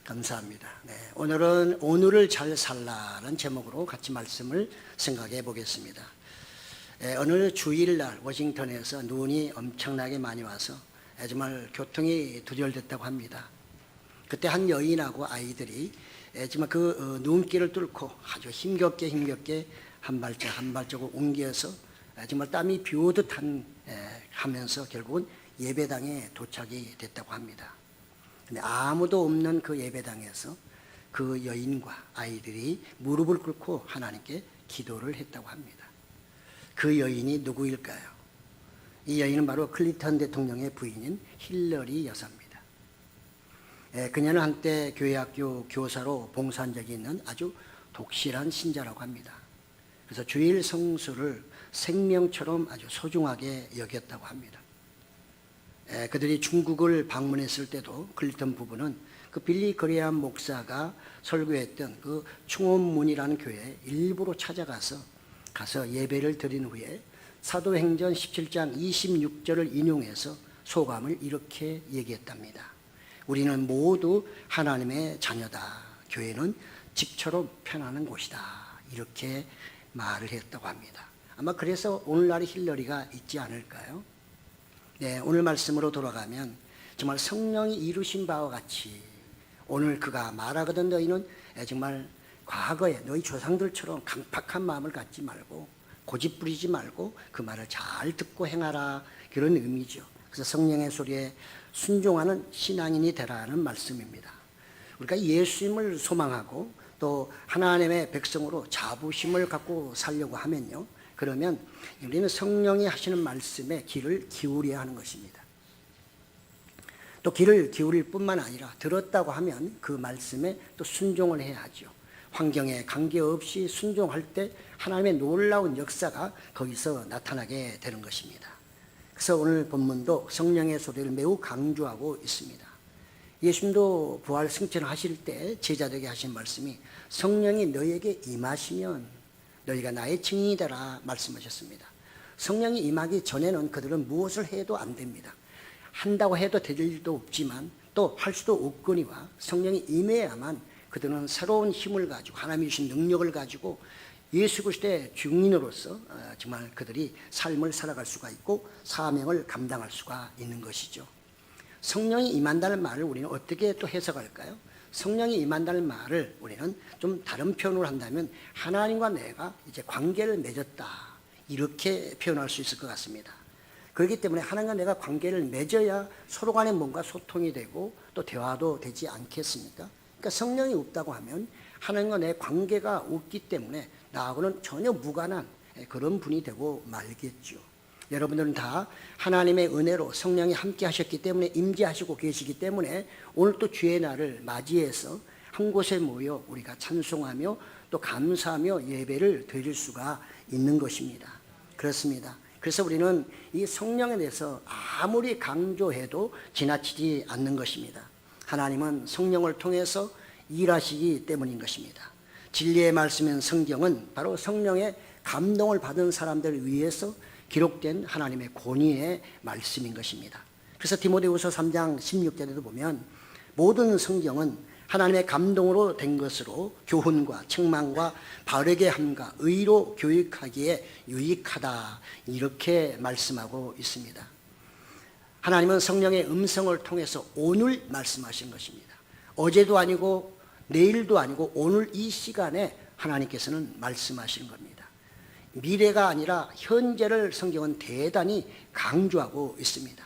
감사합니다. 네, 오늘은 오늘을 잘 살라는 제목으로 같이 말씀을 생각해 보겠습니다. 오늘 주일날 워싱턴에서 눈이 엄청나게 많이 와서 정말 교통이 두절됐다고 합니다. 그때 한 여인하고 아이들이 정말 그 눈길을 뚫고 아주 힘겹게 한 발짝 한 발짝을 옮겨서 정말 땀이 비 오듯 하면서 결국은 예배당에 도착이 됐다고 합니다. 근데 아무도 없는 그 예배당에서 그 여인과 아이들이 무릎을 꿇고 하나님께 기도를 했다고 합니다. 그 여인이 누구일까요? 이 여인은 바로 클린턴 대통령의 부인인 힐러리 여사입니다. 그녀는 한때 교회학교 교사로 봉사한 적이 있는 아주 독실한 신자라고 합니다. 그래서 주일 성수를 생명처럼 아주 소중하게 여겼다고 합니다. 그들이 중국을 방문했을 때도 클린턴 부부는 그 빌리 그레이엄 목사가 설교했던 그 충원문이라는 교회에 일부러 찾아가서 예배를 드린 후에 사도행전 17장 26절을 인용해서 소감을 이렇게 얘기했답니다. 우리는 모두 하나님의 자녀다. 교회는 집처럼 편안한 곳이다. 이렇게 말을 했다고 합니다. 아마 그래서 오늘날의 힐러리가 있지 않을까요? 네, 오늘 말씀으로 돌아가면 정말 성령이 이루신 바와 같이 오늘 그가 말하거든 너희는 정말 과거에 너희 조상들처럼 강팍한 마음을 갖지 말고 고집 부리지 말고 그 말을 잘 듣고 행하라, 그런 의미죠. 그래서 성령의 소리에 순종하는 신앙인이 되라는 말씀입니다. 우리가 예수님을 소망하고 또 하나님의 백성으로 자부심을 갖고 살려고 하면요, 그러면 우리는 성령이 하시는 말씀에 귀를 기울여야 하는 것입니다. 또 귀를 기울일 뿐만 아니라 들었다고 하면 그 말씀에 또 순종을 해야 하죠. 환경에 관계없이 순종할 때 하나님의 놀라운 역사가 거기서 나타나게 되는 것입니다. 그래서 오늘 본문도 성령의 소리를 매우 강조하고 있습니다. 예수님도 부활 승천을 하실 때 제자들에게 하신 말씀이 성령이 너희에게 임하시면 너희가 나의 증인이 되라 말씀하셨습니다. 성령이 임하기 전에는 그들은 무엇을 해도 안 됩니다. 한다고 해도 될 일도 없지만 또 할 수도 없거니와 성령이 임해야만 그들은 새로운 힘을 가지고 하나님이 주신 능력을 가지고 예수 그리스도의 증인으로서 정말 그들이 삶을 살아갈 수가 있고 사명을 감당할 수가 있는 것이죠. 성령이 임한다는 말을 우리는 어떻게 또 해석할까요? 성령이 임한다는 말을 우리는 좀 다른 표현으로 한다면 하나님과 내가 이제 관계를 맺었다, 이렇게 표현할 수 있을 것 같습니다. 그렇기 때문에 하나님과 내가 관계를 맺어야 서로 간에 뭔가 소통이 되고 또 대화도 되지 않겠습니까? 그러니까 성령이 없다고 하면 하나님과 내 관계가 없기 때문에 나하고는 전혀 무관한 그런 분이 되고 말겠죠. 여러분들은 다 하나님의 은혜로 성령이 함께 하셨기 때문에 임재하시고 계시기 때문에 오늘 또 주의 날을 맞이해서 한 곳에 모여 우리가 찬송하며 또 감사하며 예배를 드릴 수가 있는 것입니다. 그렇습니다. 그래서 우리는 이 성령에 대해서 아무리 강조해도 지나치지 않는 것입니다. 하나님은 성령을 통해서 일하시기 때문인 것입니다. 진리의 말씀인 성경은 바로 성령의 감동을 받은 사람들을 위해서 기록된 하나님의 권위의 말씀인 것입니다. 그래서 디모데후서 3장 16절에도 보면 모든 성경은 하나님의 감동으로 된 것으로 교훈과 책망과 바르게 함과 의로 교육하기에 유익하다, 이렇게 말씀하고 있습니다. 하나님은 성령의 음성을 통해서 오늘 말씀하신 것입니다. 어제도 아니고 내일도 아니고 오늘 이 시간에 하나님께서는 말씀하시는 겁니다. 미래가 아니라 현재를 성경은 대단히 강조하고 있습니다.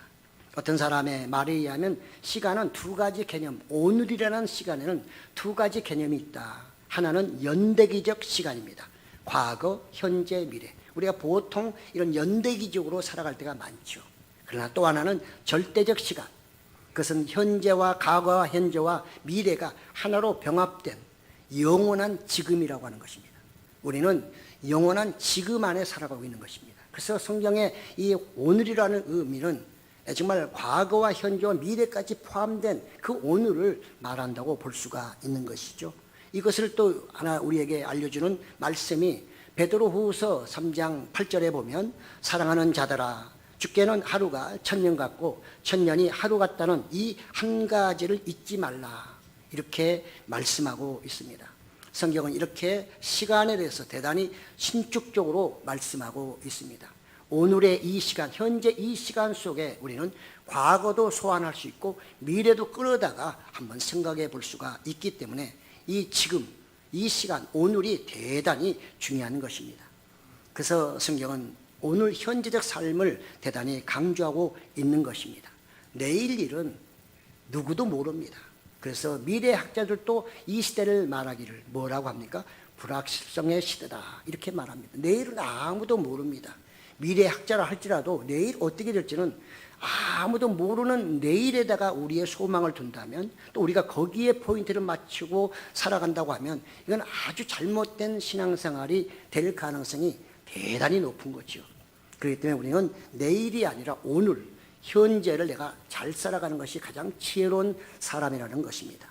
어떤 사람의 말에 의하면 시간은 두 가지 개념, 오늘이라는 시간에는 두 가지 개념이 있다. 하나는 연대기적 시간입니다. 과거, 현재, 미래. 우리가 보통 이런 연대기적으로 살아갈 때가 많죠. 그러나 또 하나는 절대적 시간. 그것은 현재와 과거와 현재와 미래가 하나로 병합된 영원한 지금이라고 하는 것입니다. 우리는 영원한 지금 안에 살아가고 있는 것입니다. 그래서 성경의 이 오늘이라는 의미는 정말 과거와 현재와 미래까지 포함된 그 오늘을 말한다고 볼 수가 있는 것이죠. 이것을 또 하나 우리에게 알려주는 말씀이 베드로후서 3장 8절에 보면 사랑하는 자들아 주께는 하루가 천년 같고 천년이 하루 같다는 이 한 가지를 잊지 말라, 이렇게 말씀하고 있습니다. 성경은 이렇게 시간에 대해서 대단히 신축적으로 말씀하고 있습니다. 오늘의 이 시간, 현재 이 시간 속에 우리는 과거도 소환할 수 있고 미래도 끌어다가 한번 생각해 볼 수가 있기 때문에 이 지금, 이 시간, 오늘이 대단히 중요한 것입니다. 그래서 성경은 오늘 현재적 삶을 대단히 강조하고 있는 것입니다. 내일 일은 누구도 모릅니다. 그래서 미래학자들도 이 시대를 말하기를 뭐라고 합니까? 불확실성의 시대다 이렇게 말합니다. 내일은 아무도 모릅니다. 미래학자라 할지라도 내일 어떻게 될지는 아무도 모르는 내일에다가 우리의 소망을 둔다면, 또 우리가 거기에 포인트를 맞추고 살아간다고 하면 이건 아주 잘못된 신앙생활이 될 가능성이 대단히 높은 거죠. 그렇기 때문에 우리는 내일이 아니라 오늘, 현재를 내가 잘 살아가는 것이 가장 지혜로운 사람이라는 것입니다.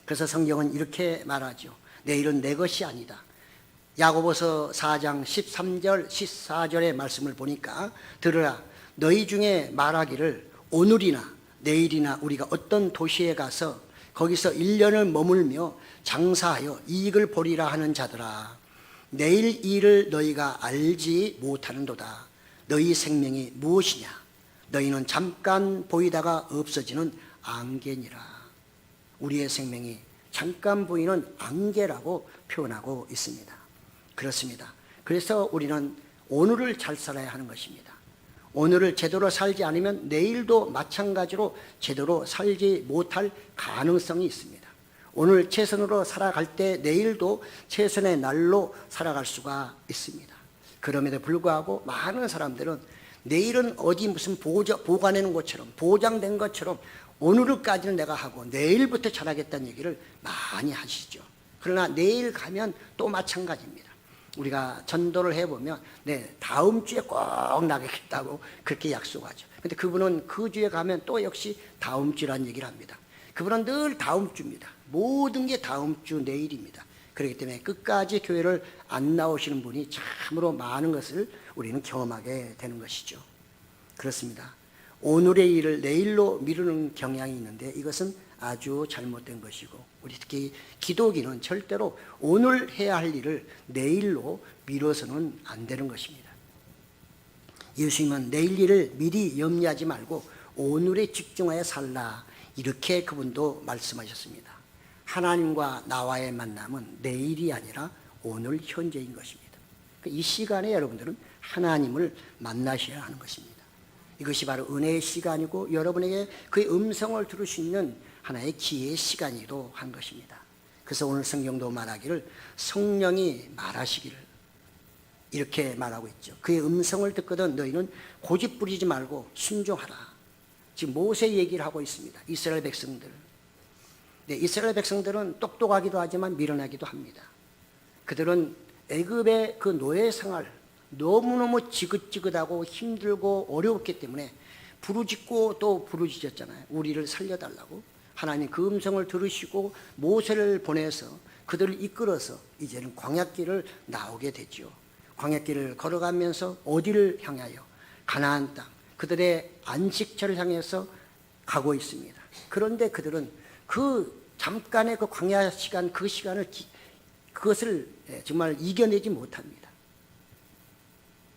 그래서 성경은 이렇게 말하죠. 내일은 내 것이 아니다. 야고보서 4장 13절 14절의 말씀을 보니까 들으라, 너희 중에 말하기를 오늘이나 내일이나 우리가 어떤 도시에 가서 거기서 1년을 머물며 장사하여 이익을 보리라 하는 자들아, 내일 일을 너희가 알지 못하는도다. 너희 생명이 무엇이냐? 너희는 잠깐 보이다가 없어지는 안개니라. 우리의 생명이 잠깐 보이는 안개라고 표현하고 있습니다. 그렇습니다. 그래서 우리는 오늘을 잘 살아야 하는 것입니다. 오늘을 제대로 살지 않으면 내일도 마찬가지로 제대로 살지 못할 가능성이 있습니다. 오늘 최선으로 살아갈 때 내일도 최선의 날로 살아갈 수가 있습니다. 그럼에도 불구하고 많은 사람들은 내일은 어디 무슨 보관해놓은 것처럼, 보장된 것처럼 오늘까지는 내가 하고 내일부터 잘하겠다는 얘기를 많이 하시죠. 그러나 내일 가면 또 마찬가지입니다. 우리가 전도를 해보면 다음 주에 꼭 나가겠다고 그렇게 약속하죠. 근데 그분은 그 주에 가면 또 역시 다음 주라는 얘기를 합니다. 그분은 늘 다음 주입니다. 모든 게 다음 주 내일입니다. 그렇기 때문에 끝까지 교회를 안 나오시는 분이 참으로 많은 것을 우리는 경험하게 되는 것이죠. 그렇습니다. 오늘의 일을 내일로 미루는 경향이 있는데 이것은 아주 잘못된 것이고, 우리 특히 기독인은 절대로 오늘 해야 할 일을 내일로 미뤄서는 안 되는 것입니다. 예수님은 내일 일을 미리 염려하지 말고 오늘에 집중하여 살라, 이렇게 그분도 말씀하셨습니다. 하나님과 나와의 만남은 내일이 아니라 오늘 현재인 것입니다. 이 시간에 여러분들은 하나님을 만나셔야 하는 것입니다. 이것이 바로 은혜의 시간이고 여러분에게 그의 음성을 들을 수 있는 하나의 기회의 시간이기도 한 것입니다. 그래서 오늘 성경도 말하기를 성령이 말하시기를 이렇게 말하고 있죠. 그의 음성을 듣거든 너희는 고집 부리지 말고 순종하라. 지금 모세 얘기를 하고 있습니다. 이스라엘 백성들. 이스라엘 백성들은 똑똑하기도 하지만 미련하기도 합니다. 그들은 애굽의 그 노예 생활 너무너무 지긋지긋하고 힘들고 어려웠기 때문에 부르짖고 또 부르짖었잖아요. 우리를 살려달라고. 하나님 그 음성을 들으시고 모세를 보내서 그들을 이끌어서 이제는 광야길을 나오게 되죠. 광야길을 걸어가면서 어디를 향하여? 가나안 땅, 그들의 안식처를 향해서 가고 있습니다. 그런데 그들은 그 잠깐의 그 광야 시간, 그 시간을 그것을 정말 이겨내지 못합니다.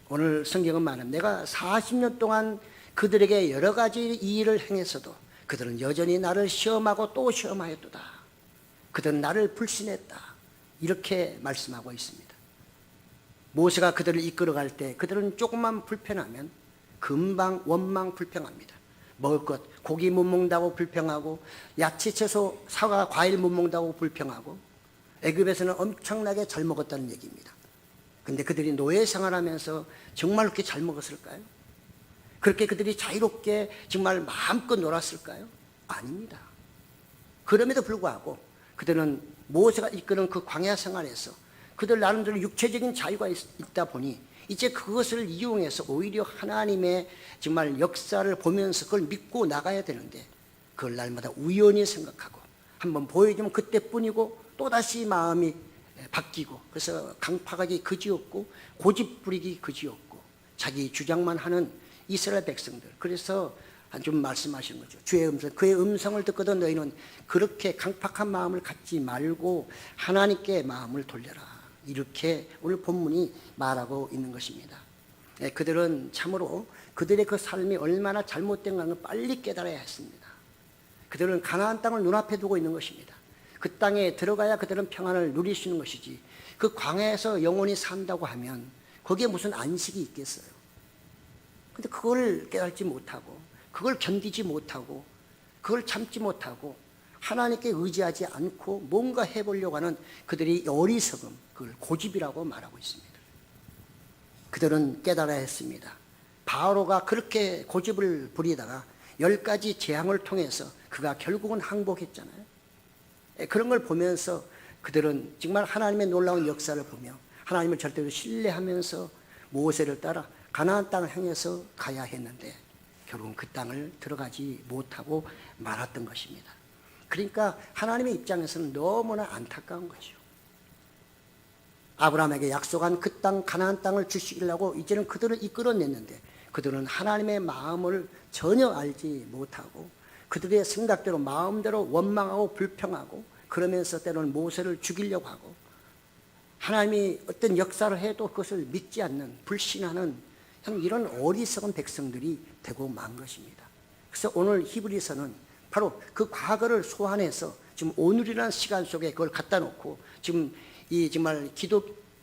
오늘 성경은 말합니다. 내가 40년 동안 그들에게 여러 가지 일을 행했어도 그들은 여전히 나를 시험하고 또 시험하였도다. 그들은 나를 불신했다. 이렇게 말씀하고 있습니다. 모세가 그들을 이끌어갈 때 그들은 조금만 불편하면 금방 원망 불평합니다. 먹을 것, 고기 못 먹는다고 불평하고, 야채, 채소, 사과, 과일 못 먹는다고 불평하고, 애굽에서는 엄청나게 잘 먹었다는 얘기입니다. 근데 그들이 노예 생활하면서 정말 그렇게 잘 먹었을까요? 그렇게 그들이 자유롭게 정말 마음껏 놀았을까요? 아닙니다. 그럼에도 불구하고 그들은 모세가 이끄는 그 광야 생활에서 그들 나름대로 육체적인 자유가 있다 보니 이제 그것을 이용해서 오히려 하나님의 정말 역사를 보면서 그걸 믿고 나가야 되는데 그걸 날마다 우연히 생각하고 한번 보여주면 그때뿐이고 또다시 마음이 바뀌고, 그래서 강팍하기 그지없고 고집 부리기 그지없고 자기 주장만 하는 이스라엘 백성들. 그래서 좀 말씀하시는 거죠. 주의 음성, 그의 음성을 듣거든 너희는 그렇게 강팍한 마음을 갖지 말고 하나님께 마음을 돌려라. 이렇게 오늘 본문이 말하고 있는 것입니다. 그들은 참으로 그들의 그 삶이 얼마나 잘못된 것을 빨리 깨달아야 했습니다. 그들은 가나안 땅을 눈앞에 두고 있는 것입니다. 그 땅에 들어가야 그들은 평안을 누릴 수 있는 것이지, 그 광야에서 영원히 산다고 하면 거기에 무슨 안식이 있겠어요. 근데 그걸 깨닫지 못하고, 그걸 견디지 못하고, 그걸 참지 못하고 하나님께 의지하지 않고 뭔가 해보려고 하는 그들이 어리석음, 그걸 고집이라고 말하고 있습니다. 그들은 깨달아야 했습니다. 바로가 그렇게 고집을 부리다가 10가지 재앙을 통해서 그가 결국은 항복했잖아요. 그런 걸 보면서 그들은 정말 하나님의 놀라운 역사를 보며 하나님을 절대로 신뢰하면서 모세를 따라 가나안 땅을 향해서 가야 했는데 결국은 그 땅을 들어가지 못하고 말았던 것입니다. 그러니까 하나님의 입장에서는 너무나 안타까운 거죠. 아브라함에게 약속한 그 땅 가나안 땅을 주시려고 이제는 그들을 이끌어냈는데 그들은 하나님의 마음을 전혀 알지 못하고 그들의 생각대로 마음대로 원망하고 불평하고 그러면서 때로는 모세를 죽이려고 하고 하나님이 어떤 역사를 해도 그것을 믿지 않는 불신하는 이런 어리석은 백성들이 되고 만 것입니다. 그래서 오늘 히브리서는 바로 그 과거를 소환해서 지금 오늘이라는 시간 속에 그걸 갖다 놓고 지금 이 정말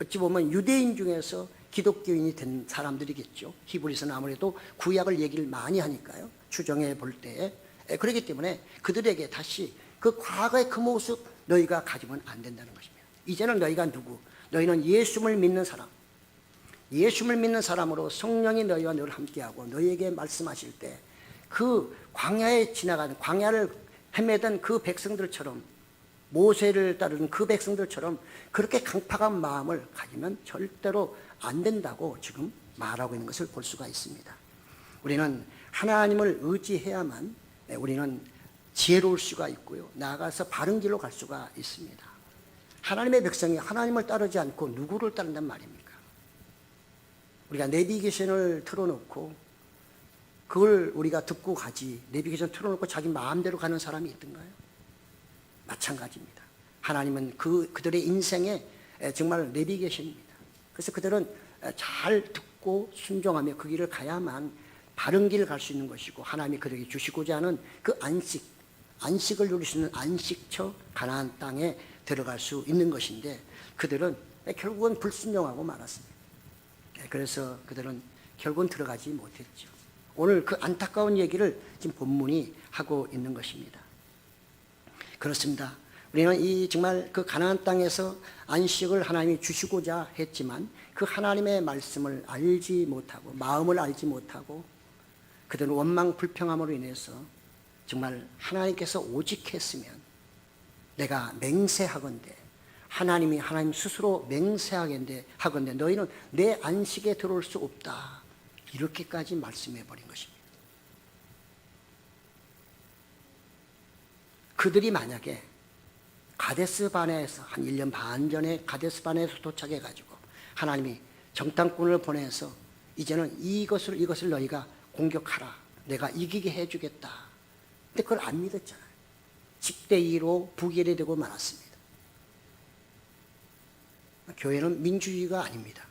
어찌 보면 유대인 중에서 기독교인이 된 사람들이겠죠. 히브리서는 아무래도 구약을 얘기를 많이 하니까요. 추정해 볼 때. 그렇기 때문에 그들에게 다시 그 과거의 그 모습 너희가 가지면 안 된다는 것입니다. 이제는 너희가 누구? 너희는 예수를 믿는 사람. 예수를 믿는 사람으로 성령이 너희와 늘 함께하고 너희에게 말씀하실 때 그 광야에 지나가는 광야를 헤매던 그 백성들처럼 모세를 따르는 그 백성들처럼 그렇게 강팍한 마음을 가지면 절대로 안 된다고 지금 말하고 있는 것을 볼 수가 있습니다. 우리는 하나님을 의지해야만 우리는 지혜로울 수가 있고요. 나아가서 바른 길로 갈 수가 있습니다. 하나님의 백성이 하나님을 따르지 않고 누구를 따른단 말입니까? 우리가 내비게이션을 틀어놓고 그걸 우리가 듣고 가지 내비게이션 틀어놓고 자기 마음대로 가는 사람이 있던가요? 마찬가지입니다. 하나님은 그들의 인생에 정말 내비게이션입니다. 그래서 그들은 잘 듣고 순종하며 그 길을 가야만 바른 길을 갈 수 있는 것이고 하나님이 그들에게 주시고자 하는 그 안식을 누릴 수 있는 안식처 가나안 땅에 들어갈 수 있는 것인데 그들은 결국은 불순종하고 말았습니다. 그래서 그들은 결국은 들어가지 못했죠. 오늘 그 안타까운 얘기를 지금 본문이 하고 있는 것입니다. 그렇습니다. 우리는 이 정말 그 가나안 땅에서 안식을 하나님이 주시고자 했지만 그 하나님의 말씀을 알지 못하고 마음을 알지 못하고 그들은 원망 불평함으로 인해서 정말 하나님께서 오직 했으면 내가 맹세하건대 하나님 스스로 맹세하건대 너희는 내 안식에 들어올 수 없다. 이렇게까지 말씀해 버린 것입니다. 그들이 만약에 가데스 바네에서 한 1년 반 전에 가데스 바네에서 도착해 가지고 하나님이 정탐꾼을 보내서 이제는 이것을 너희가 공격하라. 내가 이기게 해주겠다. 근데 그걸 안 믿었잖아요. 10대2로 부결되고 말았습니다. 교회는 민주주의가 아닙니다.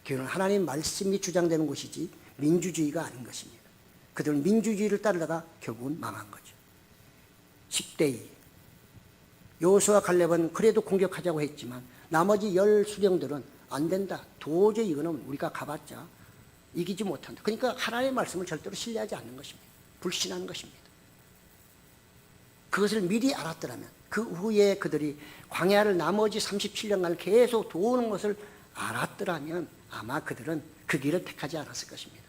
교회는 하나님 말씀이 주장되는 곳이지 민주주의가 아닌 것입니다. 그들은 민주주의를 따르다가 결국은 망한 거죠. 10대2. 여호수아와 갈렙은 그래도 공격하자고 했지만 나머지 10수령들은 안 된다. 도저히 이거는 우리가 가봤자 이기지 못한다. 그러니까 하나님의 말씀을 절대로 신뢰하지 않는 것입니다. 불신하는 것입니다. 그것을 미리 알았더라면 그 후에 그들이 광야를 나머지 37년간 계속 도우는 것을 알았더라면 아마 그들은 그 길을 택하지 않았을 것입니다.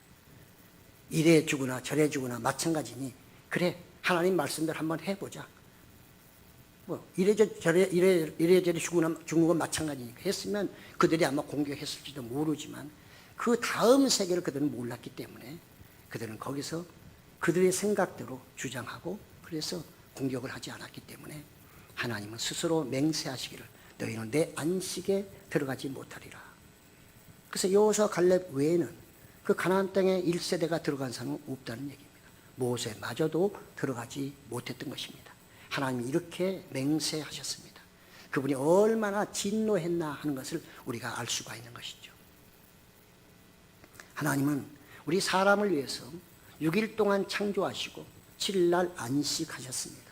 이래 주거나 저래 주거나 마찬가지니 그래 하나님 말씀대로 한번 해보자. 이래저래 죽는 건 마찬가지니까 했으면 그들이 아마 공격했을지도 모르지만 그 다음 세계를 그들은 몰랐기 때문에 그들은 거기서 그들의 생각대로 주장하고 그래서 공격을 하지 않았기 때문에 하나님은 스스로 맹세하시기를 너희는 내 안식에 들어가지 못하리라. 그래서 여호수아 갈렙 외에는 그 가나안 땅에 1세대가 들어간 사람은 없다는 얘기입니다. 모세마저도 들어가지 못했던 것입니다. 하나님이 이렇게 맹세하셨습니다. 그분이 얼마나 진노했나 하는 것을 우리가 알 수가 있는 것이죠. 하나님은 우리 사람을 위해서 6일 동안 창조하시고 7일 안식하셨습니다.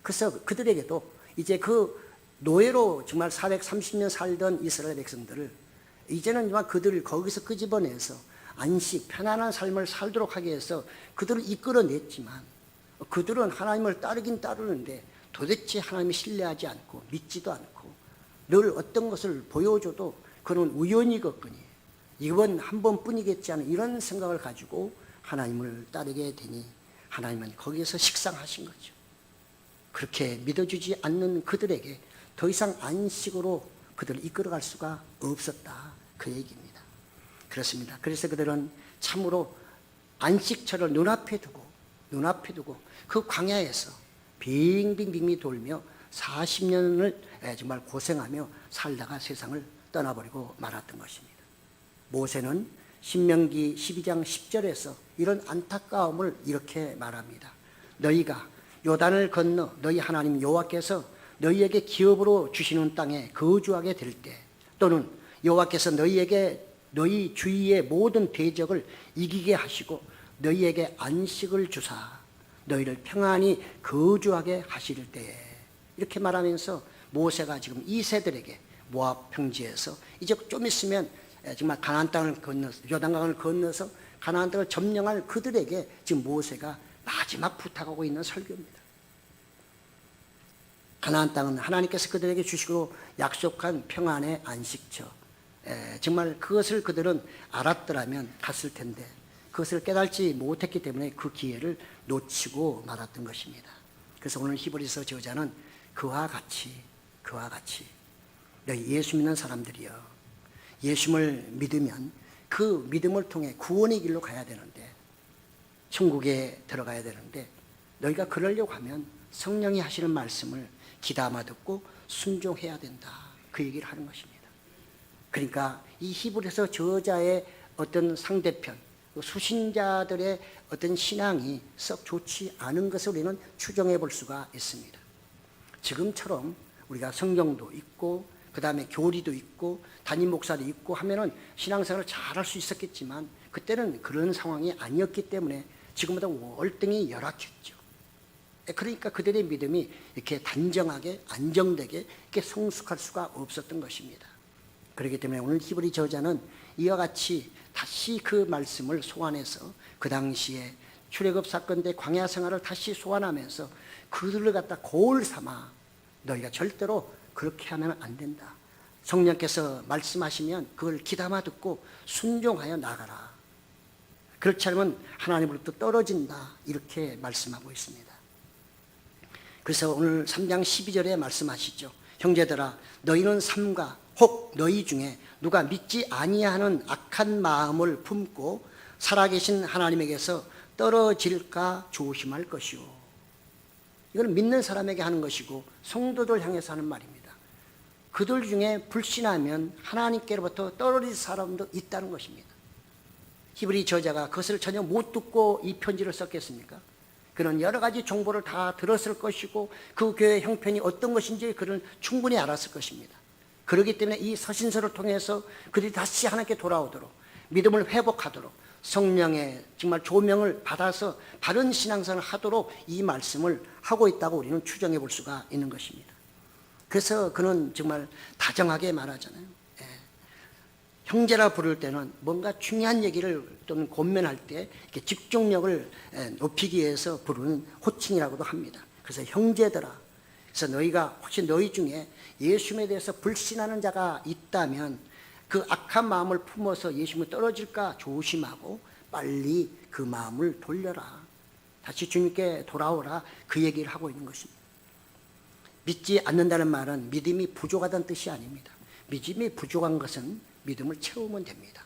그래서 그들에게도 이제 그 노예로 정말 430년 살던 이스라엘 백성들을 이제는 정말 그들을 거기서 끄집어내서 안식, 편안한 삶을 살도록 하기 위해서 그들을 이끌어냈지만 그들은 하나님을 따르긴 따르는데 도대체 하나님을 신뢰하지 않고 믿지도 않고 늘 어떤 것을 보여줘도 그는 우연이겠거니 이번 한 번뿐이겠지 하는 이런 생각을 가지고 하나님을 따르게 되니 하나님은 거기에서 식상하신 거죠. 그렇게 믿어주지 않는 그들에게 더 이상 안식으로 그들을 이끌어갈 수가 없었다, 그 얘기입니다. 그렇습니다. 그래서 그들은 참으로 안식처를 눈앞에 두고 그 광야에서 빙빙빙 돌며 40년을 정말 고생하며 살다가 세상을 떠나버리고 말았던 것입니다. 모세는 신명기 12장 10절에서 이런 안타까움을 이렇게 말합니다. 너희가 요단을 건너 너희 하나님 여호와께서 너희에게 기업으로 주시는 땅에 거주하게 될 때, 또는 여호와께서 너희에게 너희 주위의 모든 대적을 이기게 하시고 너희에게 안식을 주사 너희를 평안히 거주하게 하실 때에, 이렇게 말하면서 모세가 지금 이 세들에게 모압 평지에서 이제 좀 있으면 정말 가나안 땅을 건너서 요단강을 건너서 가나안 땅을 점령할 그들에게 지금 모세가 마지막 부탁하고 있는 설교입니다. 가나안 땅은 하나님께서 그들에게 주시고 약속한 평안의 안식처, 정말 그것을 그들은 알았더라면 갔을 텐데 그것을 깨달지 못했기 때문에 그 기회를 놓치고 말았던 것입니다. 그래서 오늘 히브리서 저자는 그와 같이 너희 예수 믿는 사람들이여, 예수를 믿으면 그 믿음을 통해 구원의 길로 가야 되는데, 천국에 들어가야 되는데, 너희가 그러려고 하면 성령이 하시는 말씀을 귀담아 듣고 순종해야 된다, 그 얘기를 하는 것입니다. 그러니까 이 히브리서 저자의 어떤 상대편, 수신자들의 어떤 신앙이 썩 좋지 않은 것을 우리는 추정해 볼 수가 있습니다. 지금처럼 우리가 성경도 있고 그 다음에 교리도 있고 담임 목사도 있고 하면은 신앙생활을 잘할 수 있었겠지만 그때는 그런 상황이 아니었기 때문에 지금보다 월등히 열악했죠. 그러니까 그들의 믿음이 이렇게 단정하게 안정되게 이렇게 성숙할 수가 없었던 것입니다. 그렇기 때문에 오늘 히브리 저자는 이와 같이 다시 그 말씀을 소환해서 그 당시에 출애굽 사건 때 광야 생활을 다시 소환하면서 그들을 갖다 거울 삼아 너희가 절대로 그렇게 하면 안 된다. 성령께서 말씀하시면 그걸 귀담아 듣고 순종하여 나가라. 그렇지 않으면 하나님으로부터 떨어진다. 이렇게 말씀하고 있습니다. 그래서 오늘 3장 12절에 말씀하시죠. 형제들아, 너희는 삼가 혹 너희 중에 누가 믿지 아니하는 악한 마음을 품고 살아계신 하나님에게서 떨어질까 조심할 것이오. 이건 믿는 사람에게 하는 것이고 성도들 향해서 하는 말입니다. 그들 중에 불신하면 하나님께로부터 떨어질 사람도 있다는 것입니다. 히브리 저자가 그것을 전혀 못 듣고 이 편지를 썼겠습니까? 그는 여러 가지 정보를 다 들었을 것이고 그 교회의 형편이 어떤 것인지 그는 충분히 알았을 것입니다. 그렇기 때문에 이 서신서를 통해서 그들이 다시 하나님께 돌아오도록, 믿음을 회복하도록, 성령의 정말 조명을 받아서 바른 신앙생활을 하도록 이 말씀을 하고 있다고 우리는 추정해 볼 수가 있는 것입니다. 그래서 그는 정말 다정하게 말하잖아요. 형제라 부를 때는 뭔가 중요한 얘기를 또는 권면할 때 이렇게 집중력을 높이기 위해서 부르는 호칭이라고도 합니다. 그래서 형제들아, 그래서 너희가 혹시 너희 중에 예수님에 대해서 불신하는 자가 있다면 그 악한 마음을 품어서 예수님을 떨어질까 조심하고 빨리 그 마음을 돌려라. 다시 주님께 돌아오라. 그 얘기를 하고 있는 것입니다. 믿지 않는다는 말은 믿음이 부족하다는 뜻이 아닙니다. 믿음이 부족한 것은 믿음을 채우면 됩니다.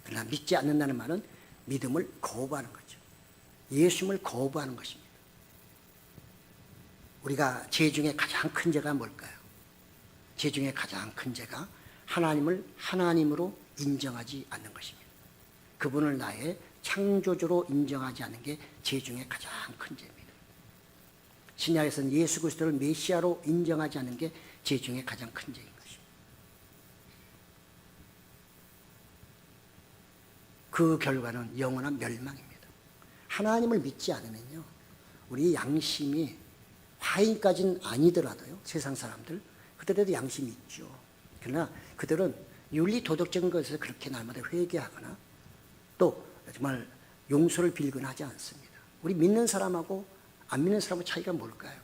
그러나 믿지 않는다는 말은 믿음을 거부하는 거죠. 예수님을 거부하는 것입니다. 우리가 죄 중에 가장 큰 죄가 뭘까요? 죄 중에 가장 큰 죄가 하나님을 하나님으로 인정하지 않는 것입니다. 그분을 나의 창조주로 인정하지 않는 게 죄 중에 가장 큰 죄입니다. 신약에서는 예수 그리스도를 메시아로 인정하지 않는 게 죄 중에 가장 큰 죄인 것입니다. 그 결과는 영원한 멸망입니다. 하나님을 믿지 않으면요, 우리 양심이 화인까지는 아니더라도요, 세상 사람들 그들에도 양심이 있죠. 그러나 그들은 윤리 도덕적인 것에서 그렇게 날마다 회개하거나 또 정말 용서를 빌거나 하지 않습니다. 우리 믿는 사람하고 안 믿는 사람의 차이가 뭘까요?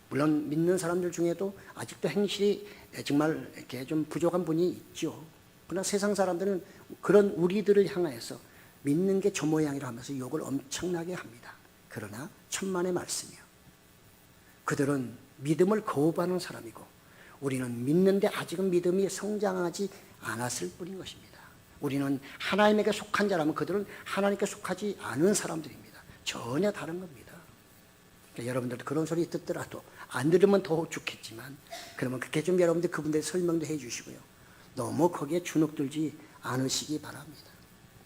물론 믿는 사람들 중에도 아직도 행실이 정말 이렇게 좀 부족한 분이 있죠. 그러나 세상 사람들은 그런 우리들을 향해서 믿는 게 저 모양이라 하면서 욕을 엄청나게 합니다. 그러나 천만의 말씀이요, 그들은 믿음을 거부하는 사람이고 우리는 믿는데 아직은 믿음이 성장하지 않았을 뿐인 것입니다. 우리는 하나님에게 속한 자라면 그들은 하나님께 속하지 않은 사람들입니다. 전혀 다른 겁니다. 그러니까 여러분들도 그런 소리 듣더라도 안 들으면 더 좋겠지만, 그러면 그렇게 좀 여러분들 그분들 설명도 해 주시고요, 너무 거기에 주눅들지 않으시기 바랍니다.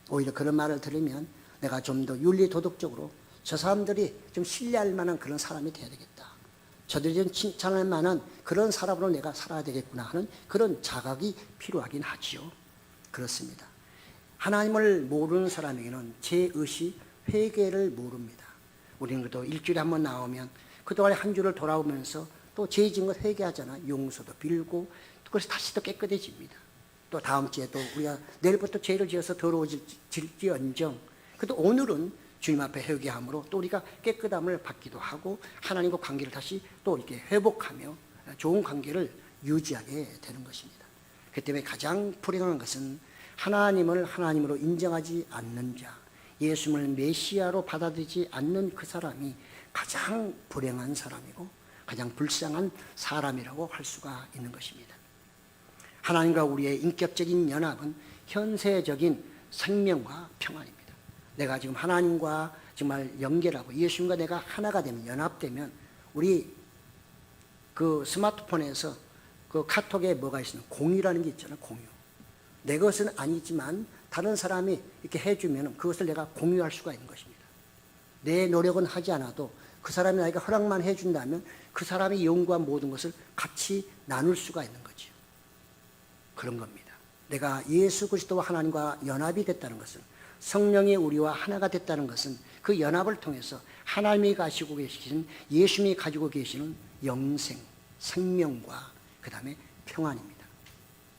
오히려 그런 말을 들으면 내가 좀 더 윤리 도덕적으로 저 사람들이 좀 신뢰할 만한 그런 사람이 돼야 되겠다, 저들이 좀 칭찬할 만한 그런 사람으로 내가 살아야 되겠구나 하는 그런 자각이 필요하긴 하지요. 그렇습니다. 하나님을 모르는 사람에게는 죄의식, 회개를 모릅니다. 우리는 그래도 일주일에 한 번 나오면 그동안에 한 주를 돌아오면서 또 죄 지은 것 회개하잖아. 용서도 빌고 그래서 다시 또 깨끗해집니다. 또 다음 주에 또 우리가 내일부터 죄를 지어서 더러워질지언정 그래도 오늘은 주님 앞에 회개함으로 또 우리가 깨끗함을 받기도 하고 하나님과 관계를 다시 또 이렇게 회복하며 좋은 관계를 유지하게 되는 것입니다. 그 때문에 가장 불행한 것은 하나님을 하나님으로 인정하지 않는 자, 예수님을 메시아로 받아들이지 않는 그 사람이 가장 불행한 사람이고 가장 불쌍한 사람이라고 할 수가 있는 것입니다. 하나님과 우리의 인격적인 연합은 현세적인 생명과 평안입니다. 내가 지금 하나님과 정말 연결하고 예수님과 내가 하나가 되면, 연합되면, 우리 그 스마트폰에서 그 카톡에 뭐가 있으면 공유라는 게 있잖아요. 공유. 내 것은 아니지만 다른 사람이 이렇게 해주면 그것을 내가 공유할 수가 있는 것입니다. 내 노력은 하지 않아도 그 사람이 나에게 허락만 해준다면 그 사람이 연구한 모든 것을 같이 나눌 수가 있는 거죠. 그런 겁니다. 내가 예수 그리스도와 하나님과 연합이 됐다는 것은, 성령이 우리와 하나가 됐다는 것은 그 연합을 통해서 하나님이 가지고 계신, 예수님이 가지고 계시는 영생, 생명과 그 다음에 평안입니다.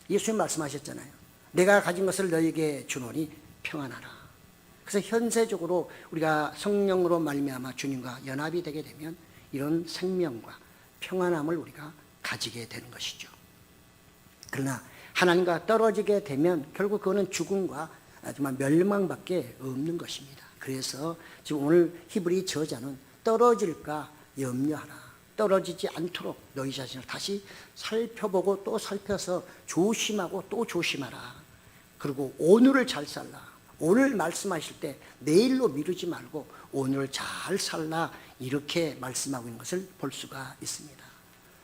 예수님 말씀하셨잖아요. 내가 가진 것을 너에게 주노니 평안하라. 그래서 현세적으로 우리가 성령으로 말미암아 주님과 연합이 되게 되면 이런 생명과 평안함을 우리가 가지게 되는 것이죠. 그러나 하나님과 떨어지게 되면 결국 그거는 죽음과 정말 멸망밖에 없는 것입니다. 그래서 지금 오늘 히브리 저자는 떨어질까 염려하라. 떨어지지 않도록 너희 자신을 다시 살펴보고 또 살펴서 조심하고 또 조심하라. 그리고 오늘을 잘 살라. 오늘 말씀하실 때 내일로 미루지 말고 오늘을 잘 살라, 이렇게 말씀하고 있는 것을 볼 수가 있습니다.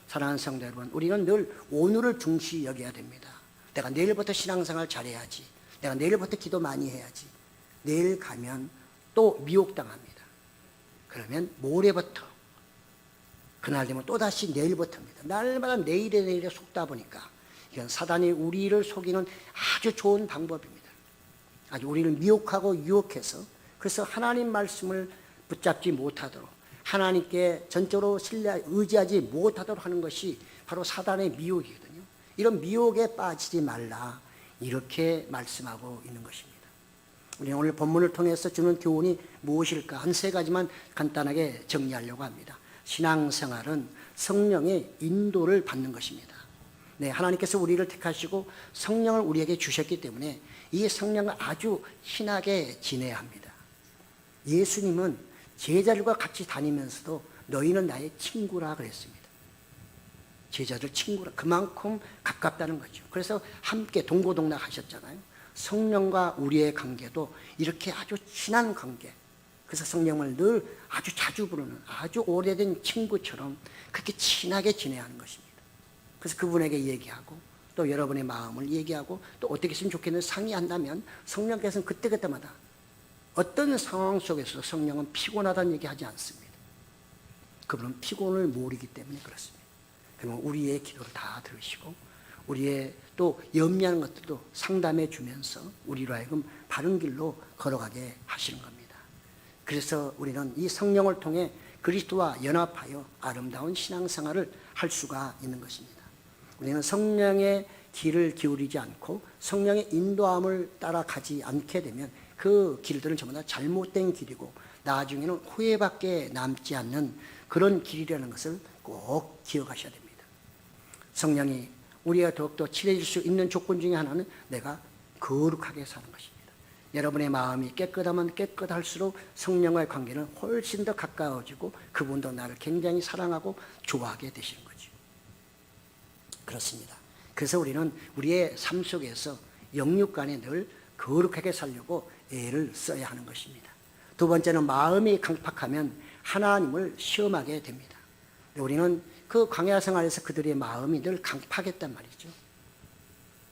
사랑하는 성도 여러분, 우리는 늘 오늘을 중시 여겨야 됩니다. 내가 내일부터 신앙생활 잘해야지, 내가 내일부터 기도 많이 해야지, 내일 가면 또 미혹당합니다. 그러면 모레부터, 그날 되면 또다시 내일부터입니다. 날마다 내일에 속다 보니까 이건 사단이 우리를 속이는 아주 좋은 방법입니다. 아주 우리를 미혹하고 유혹해서, 그래서 하나님 말씀을 붙잡지 못하도록, 하나님께 전적으로 의지하지 못하도록 하는 것이 바로 사단의 미혹이거든요. 이런 미혹에 빠지지 말라, 이렇게 말씀하고 있는 것입니다. 우리는 오늘 본문을 통해서 주는 교훈이 무엇일까? 한 세 가지만 간단하게 정리하려고 합니다. 신앙생활은 성령의 인도를 받는 것입니다. 네, 하나님께서 우리를 택하시고 성령을 우리에게 주셨기 때문에 이 성령을 아주 친하게 지내야 합니다. 예수님은 제자들과 같이 다니면서도 너희는 나의 친구라 그랬습니다. 제자들 친구라, 그만큼 가깝다는 거죠. 그래서 함께 동고동락 하셨잖아요. 성령과 우리의 관계도 이렇게 아주 친한 관계, 그래서 성령을 늘 아주 자주 부르는 아주 오래된 친구처럼 그렇게 친하게 지내야 하는 것입니다. 그래서 그분에게 얘기하고 또 여러분의 마음을 얘기하고 또 어떻게 했으면 좋겠는지 상의한다면 성령께서는 그때그때마다 어떤 상황 속에서 성령은 피곤하다는 얘기 하지 않습니다. 그분은 피곤을 모르기 때문에 그렇습니다. 그러면 우리의 기도를 다 들으시고 우리의 또 염려하는 것들도 상담해 주면서 우리로 하여금 바른 길로 걸어가게 하시는 겁니다. 그래서 우리는 이 성령을 통해 그리스도와 연합하여 아름다운 신앙생활을 할 수가 있는 것입니다. 우리는 성령의 길을 기울이지 않고 성령의 인도함을 따라가지 않게 되면 그 길들은 전부 다 잘못된 길이고 나중에는 후회밖에 남지 않는 그런 길이라는 것을 꼭 기억하셔야 됩니다. 성령이 우리가 더욱더 친해질 수 있는 조건 중에 하나는 내가 거룩하게 사는 것입니다. 여러분의 마음이 깨끗하면 깨끗할수록 성령과의 관계는 훨씬 더 가까워지고 그분도 나를 굉장히 사랑하고 좋아하게 되시는 거죠. 그렇습니다. 그래서 우리는 우리의 삶 속에서 영육간에 늘 거룩하게 살려고 애를 써야 하는 것입니다. 두 번째는 마음이 강팍하면 하나님을 시험하게 됩니다. 우리는 그 광야 생활에서 그들의 마음이 늘 강팍했단 말이죠.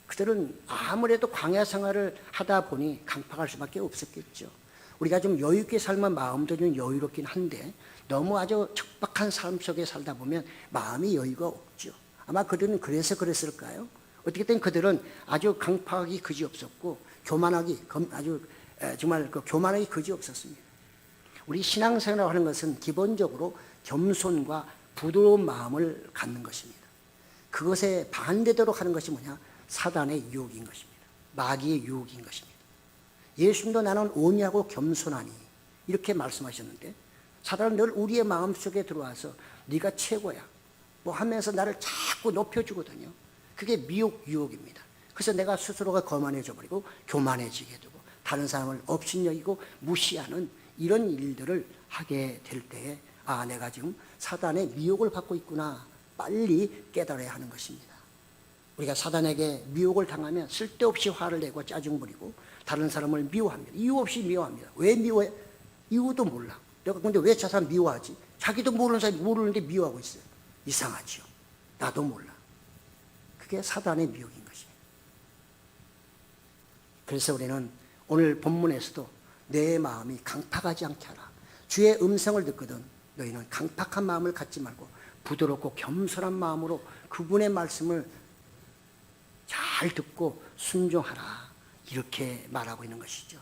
그들은 아무래도 광야 생활을 하다 보니 강팍할 수밖에 없었겠죠. 우리가 좀 여유 있게 살면 마음도 좀 여유롭긴 한데 너무 아주 척박한 삶 속에 살다 보면 마음이 여유가 없죠. 아마 그들은 그래서 그랬을까요? 어떻게든 그들은 아주 강팍하기 그지없었고 교만하기 아주 정말 그 교만하기 그지없었습니다. 우리 신앙생활을 하는 것은 기본적으로 겸손과 부드러운 마음을 갖는 것입니다. 그것에 반대되도록 하는 것이 뭐냐? 사단의 유혹인 것입니다. 마귀의 유혹인 것입니다. 예수님도 나는 온유하고 겸손하니 이렇게 말씀하셨는데 사단은 늘 우리의 마음속에 들어와서 네가 최고야 뭐 하면서 나를 자꾸 높여주거든요. 그게 미혹 유혹입니다. 그래서 내가 스스로가 거만해져 버리고 교만해지게 되고 다른 사람을 업신여기고 무시하는 이런 일들을 하게 될 때에 아, 내가 지금 사단의 미혹을 받고 있구나 빨리 깨달아야 하는 것입니다. 우리가 사단에게 미혹을 당하면 쓸데없이 화를 내고 짜증 부리고 다른 사람을 미워합니다. 이유 없이 미워합니다. 왜 미워해? 이유도 몰라. 내가 근데 왜 저 사람 미워하지? 자기도 모르는 사람이 모르는데 미워하고 있어요. 이상하지요. 나도 몰라. 그게 사단의 미혹인 것입니다. 그래서 우리는 오늘 본문에서도 내 마음이 강팍하지 않게 하라. 주의 음성을 듣거든 너희는 강팍한 마음을 갖지 말고 부드럽고 겸손한 마음으로 그분의 말씀을 잘 듣고 순종하라. 이렇게 말하고 있는 것이죠.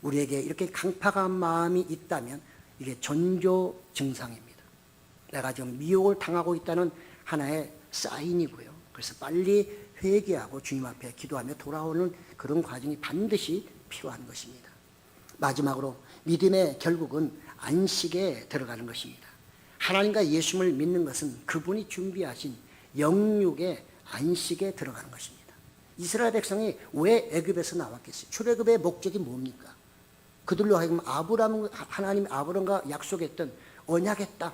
우리에게 이렇게 강팍한 마음이 있다면 이게 전조 증상입니다. 내가 지금 미혹을 당하고 있다는 하나의 사인이고요. 그래서 빨리 회개하고 주님 앞에 기도하며 돌아오는 그런 과정이 반드시 필요한 것입니다. 마지막으로 믿음의 결국은 안식에 들어가는 것입니다. 하나님과 예수님을 믿는 것은 그분이 준비하신 영육의 안식에 들어가는 것입니다. 이스라엘 백성이 왜 애굽에서 나왔겠어요? 출애굽의 목적이 뭡니까? 그들로 하여금 하나님 아브람과 약속했던 언약의 땅,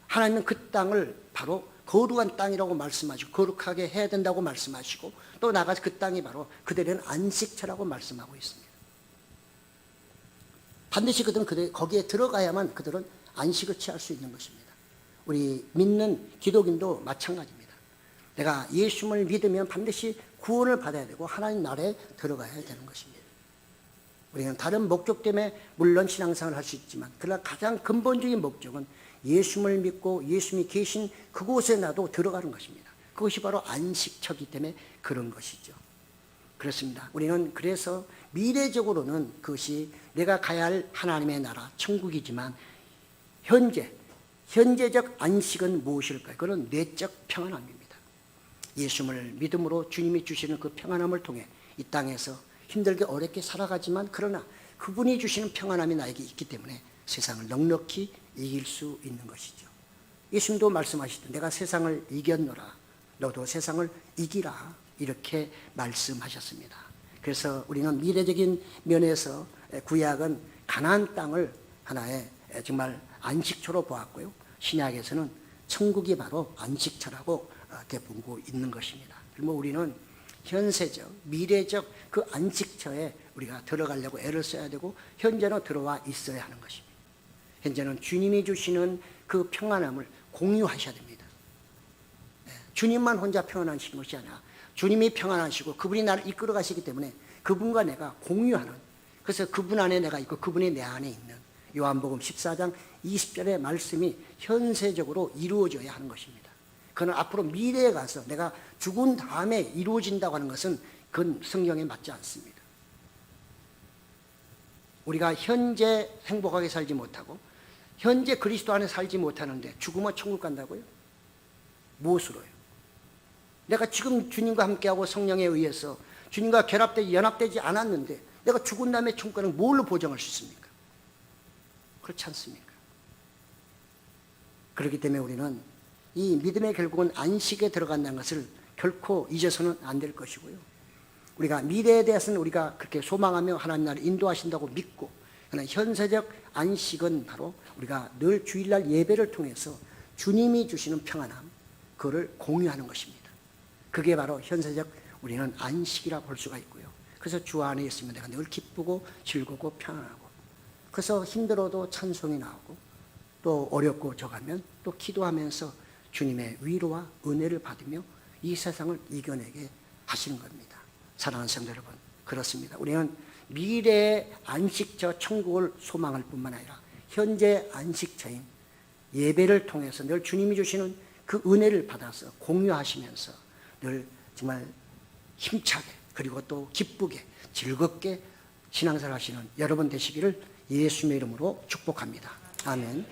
하나님은 그 땅을 바로 거룩한 땅이라고 말씀하시고 거룩하게 해야 된다고 말씀하시고 또 나가서 그 땅이 바로 그들은 안식처라고 말씀하고 있습니다. 반드시 그들은 거기에 들어가야만 그들은 안식을 취할 수 있는 것입니다. 우리 믿는 기독인도 마찬가지입니다. 내가 예수님을 믿으면 반드시 구원을 받아야 되고 하나님 나라에 들어가야 되는 것입니다. 우리는 다른 목적 때문에 물론 신앙생활을 할 수 있지만 그러나 가장 근본적인 목적은 예수님을 믿고 예수님이 계신 그곳에 나도 들어가는 것입니다. 그것이 바로 안식처이기 때문에 그런 것이죠. 그렇습니다. 우리는 그래서 미래적으로는 그것이 내가 가야 할 하나님의 나라 천국이지만 현재적 안식은 무엇일까요? 그건 내적 평안함입니다. 예수님을 믿음으로 주님이 주시는 그 평안함을 통해 이 땅에서 힘들게 어렵게 살아가지만 그러나 그분이 주시는 평안함이 나에게 있기 때문에 세상을 넉넉히 이길 수 있는 것이죠. 예수님도 말씀하시듯 내가 세상을 이겼노라 너도 세상을 이기라 이렇게 말씀하셨습니다. 그래서 우리는 미래적인 면에서 구약은 가나안 땅을 하나의 정말 안식처로 보았고요. 신약에서는 천국이 바로 안식처라고 되보고 있는 것입니다. 그리고 우리는 현세적, 미래적 그 안식처에 우리가 들어가려고 애를 써야 되고 현재는 들어와 있어야 하는 것입니다. 현재는 주님이 주시는 그 평안함을 공유하셔야 됩니다. 주님만 혼자 평안하시는 것이 아니라 주님이 평안하시고 그분이 나를 이끌어 가시기 때문에 그분과 내가 공유하는 그래서 그분 안에 내가 있고 그분이 내 안에 있는 요한복음 14장 20절의 말씀이 현세적으로 이루어져야 하는 것입니다. 그는 앞으로 미래에 가서 내가 죽은 다음에 이루어진다고 하는 것은 그건 성경에 맞지 않습니다. 우리가 현재 행복하게 살지 못하고 현재 그리스도 안에 살지 못하는데 죽으면 천국 간다고요? 무엇으로요? 내가 지금 주님과 함께하고 성령에 의해서 주님과 연합되지 않았는데 내가 죽은 다음에 천국 가는 뭘로 보장할 수 있습니까? 그렇지 않습니까? 그렇기 때문에 우리는 이 믿음의 결국은 안식에 들어간다는 것을 결코 잊어서는 안 될 것이고요. 우리가 미래에 대해서는 우리가 그렇게 소망하며 하나님 나라를 인도하신다고 믿고, 그러나 현세적 안식은 바로 우리가 늘 주일날 예배를 통해서 주님이 주시는 평안함, 그거를 공유하는 것입니다. 그게 바로 현세적 우리는 안식이라고 볼 수가 있고요. 그래서 주 안에 있으면 내가 늘 기쁘고 즐겁고 평안하고, 그래서 힘들어도 찬송이 나오고, 또 어렵고 져가면 또 기도하면서 주님의 위로와 은혜를 받으며 이 세상을 이겨내게 하시는 겁니다. 사랑하는 성도 여러분, 그렇습니다. 우리는 미래의 안식처 천국을 소망할 뿐만 아니라 현재 안식처인 예배를 통해서 늘 주님이 주시는 그 은혜를 받아서 공유하시면서 늘 정말 힘차게, 그리고 또 기쁘게 즐겁게 신앙생활 하시는 여러분 되시기를 예수님의 이름으로 축복합니다. 아멘.